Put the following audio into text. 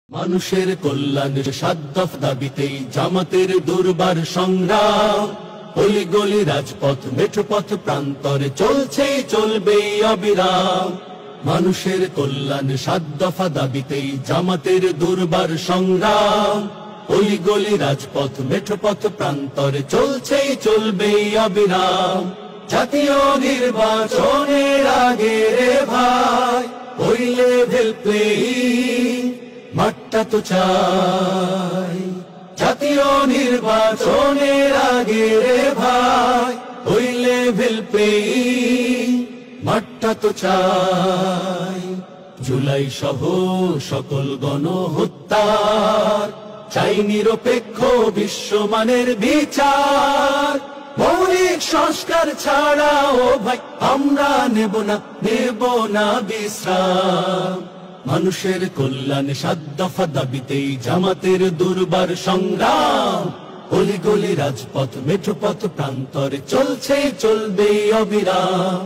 মানুষের কল্যাণের ৭ দফা দাবিতেই জামাতের দুর্বার সংগ্রাম। অলিগলি রাজপথ মেঠোপথ প্রান্তরে চলছেই চলবেই অবিরাম। মানুষের কল্যাণের ৭ দফা দাবিতেই জামাতের দুর্বার সংগ্রাম। অলিগলি রাজপথ মেঠোপথ প্রান্তরে চলছেই চলবেই অবিরাম। জাতীয় নির্বাচনের আগে রে ভাই ওই লেভেল প্লেয়িং মাঠটা তো চাই। জাতীয় নির্বাচনের আগে রে ভাই ওই লেভেল প্লেয়িং মাঠটা তো চাই। জুলাই সহ সকল গণহত্যার চাই নিরপেক্ষ বিশ্বমানের বিচার। মৌলিক সংস্কার ছাড়া ও ভাই আমরা নেব না বিশ্রাম। মানুষের কল্যাণে ৭ দফা দাবিতেই জামাতের দুর্বার সংগ্রাম। অলিগলি রাজপথ মেঠোপথ প্রান্তরে চলছে চলবে অবিরাম।